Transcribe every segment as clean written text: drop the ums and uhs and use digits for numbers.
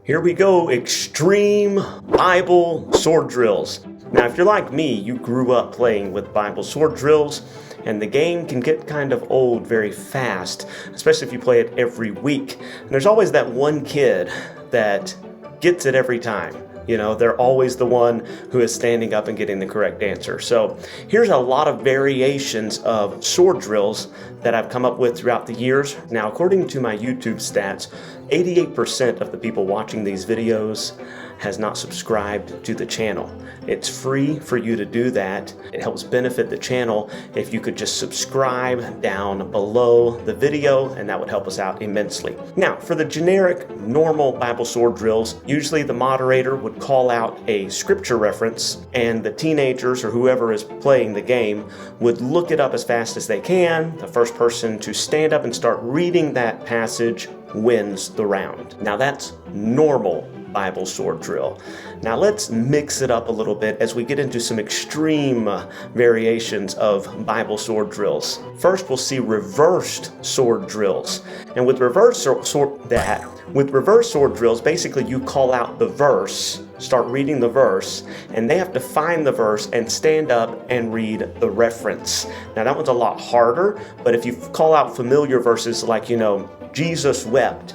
Here we go, extreme Bible sword drills. Now, if you're like me, you grew up playing with Bible sword drills, and the game can get kind of old very fast, especially if you play it every week. And there's always that one kid that gets it every time. You know, they're always the one who is standing up and getting the correct answer. So here's a lot of variations of sword drills that I've come up with throughout the years. Now, according to my YouTube stats, 88% of the people watching these videos has not subscribed to the channel. It's free for you to do that. It helps benefit the channel if you could just subscribe down below the video, and that would help us out immensely. Now, for the generic, normal Bible sword drills, usually the moderator would call out a scripture reference, and the teenagers or whoever is playing the game would look it up as fast as they can. The first person to stand up and start reading that passage wins the round. Now, that's normal Bible sword drill. Now let's mix it up a little bit as we get into some extreme variations of Bible sword drills. First, we'll see reversed sword drills. And with reverse sword drills, basically you call out the verse, start reading the verse, and they have to find the verse and stand up and read the reference. Now that one's a lot harder, but if you call out familiar verses like, Jesus wept,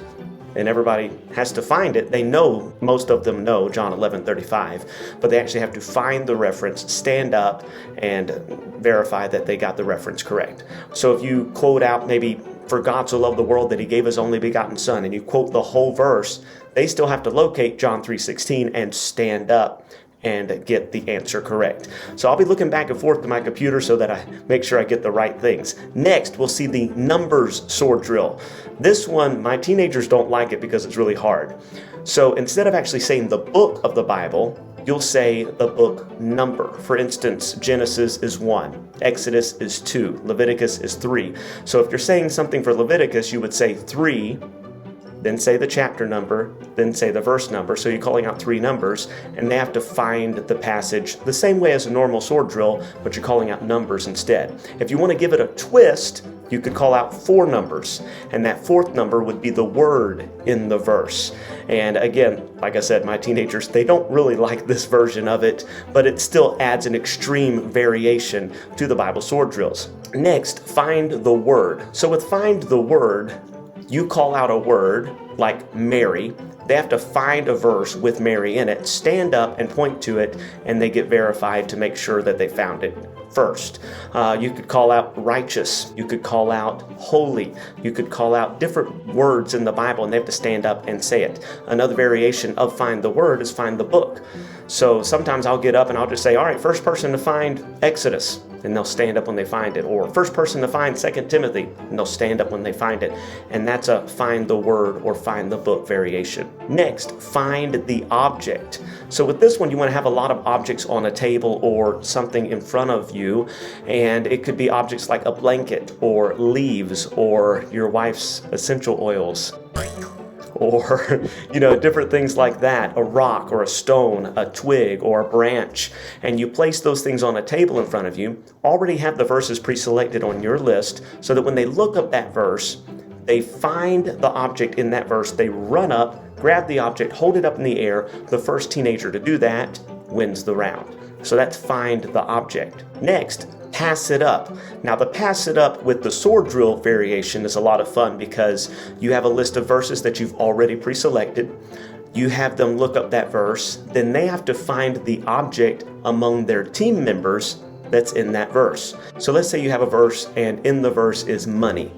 and everybody has to find it. They know, most of them know John 11:35, but they actually have to find the reference, stand up, and verify that they got the reference correct. So if you quote out maybe, "For God so loved the world that he gave his only begotten son," and you quote the whole verse, they still have to locate John 3:16 and stand up and get the answer correct. So I'll be looking back and forth to my computer so that I make sure I get the right things. Next, we'll see the numbers sword drill. This one, my teenagers don't like it because it's really hard. So instead of actually saying the book of the Bible, you'll say the book number. For instance, Genesis is 1, Exodus is 2, Leviticus is 3. So if you're saying something for Leviticus, you would say 3, then say the chapter number, then say the verse number. So you're calling out 3 numbers, and they have to find the passage the same way as a normal sword drill, but you're calling out numbers instead. If you want to give it a twist, you could call out 4 numbers, and that 4th number would be the word in the verse. And again, like I said, my teenagers, they don't really like this version of it, but it still adds an extreme variation to the Bible sword drills. Next, find the word. So with find the word, you call out a word like Mary. They have to find a verse with Mary in it, stand up and point to it, and they get verified to make sure that they found it first. You could call out righteous. You could call out holy. You could call out different words in the Bible, and they have to stand up and say it. Another variation of find the word is find the book. So sometimes I'll get up and I'll just say, all right, first person to find Exodus, and they'll stand up when they find it. Or first person to find 2 Timothy, and they'll stand up when they find it. And that's a find the word or find the book variation. Next, find the object. So with this one, you want to have a lot of objects on a table or something in front of you. And it could be objects like a blanket or leaves or your wife's essential oils, or different things like that, a rock or a stone, a twig or a branch, and you place those things on a table in front of you, already have the verses pre-selected on your list, so that when they look up that verse, they find the object in that verse, they run up, grab the object, hold it up in the air. The first teenager to do that wins the round. So that's find the object. Next, pass it up. Now the pass it up with the sword drill variation is a lot of fun because you have a list of verses that you've already pre-selected. You have them look up that verse, then they have to find the object among their team members that's in that verse. So let's say you have a verse and in the verse is money.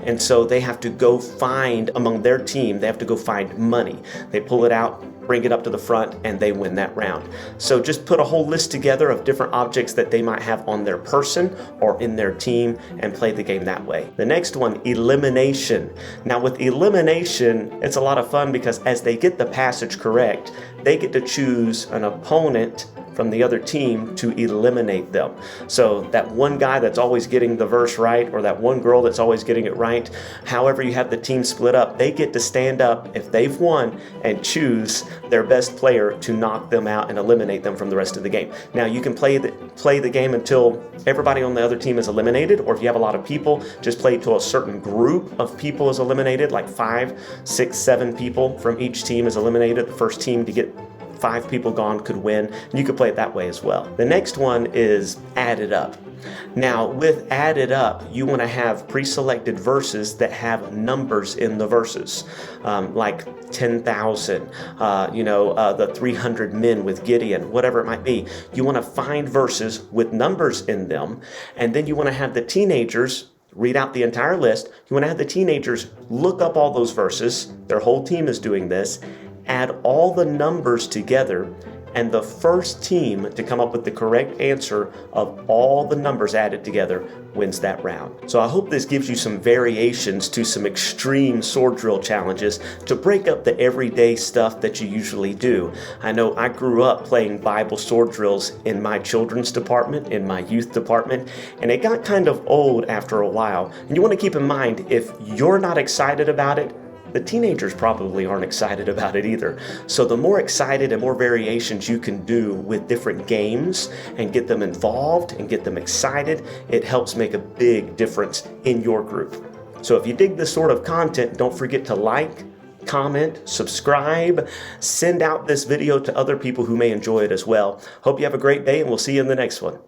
And so they have to go find, among their team, they have to go find money. They pull it out, bring it up to the front, and they win that round. So just put a whole list together of different objects that they might have on their person or in their team and play the game that way. The next one, elimination. Now with elimination, it's a lot of fun because as they get the passage correct, they get to choose an opponent from the other team to eliminate them. So that one guy that's always getting the verse right, or that one girl that's always getting it right, however you have the team split up, they get to stand up if they've won and choose their best player to knock them out and eliminate them from the rest of the game. Now you can play the game until everybody on the other team is eliminated, or if you have a lot of people, just play till a certain group of people is eliminated, like 5, 6, 7 people from each team is eliminated. The first team to get 5 people gone could win, and you could play it that way as well. The next one is added up. Now with added up, you want to have pre-selected verses that have numbers in the verses, like 10,000, the 300 men with Gideon, whatever it might be. You want to find verses with numbers in them, and then you want to have the teenagers read out the entire list. You want to have the teenagers look up all those verses. Their whole team is doing this. Add all the numbers together, and the first team to come up with the correct answer of all the numbers added together wins that round. So I hope this gives you some variations to some extreme sword drill challenges to break up the everyday stuff that you usually do. I know I grew up playing Bible sword drills in my children's department, in my youth department, and it got kind of old after a while. And you want to keep in mind, if you're not excited about it, the teenagers probably aren't excited about it either. So the more excited and more variations you can do with different games and get them involved and get them excited, it helps make a big difference in your group. So if you dig this sort of content, don't forget to like, comment, subscribe, send out this video to other people who may enjoy it as well. Hope you have a great day, and we'll see you in the next one.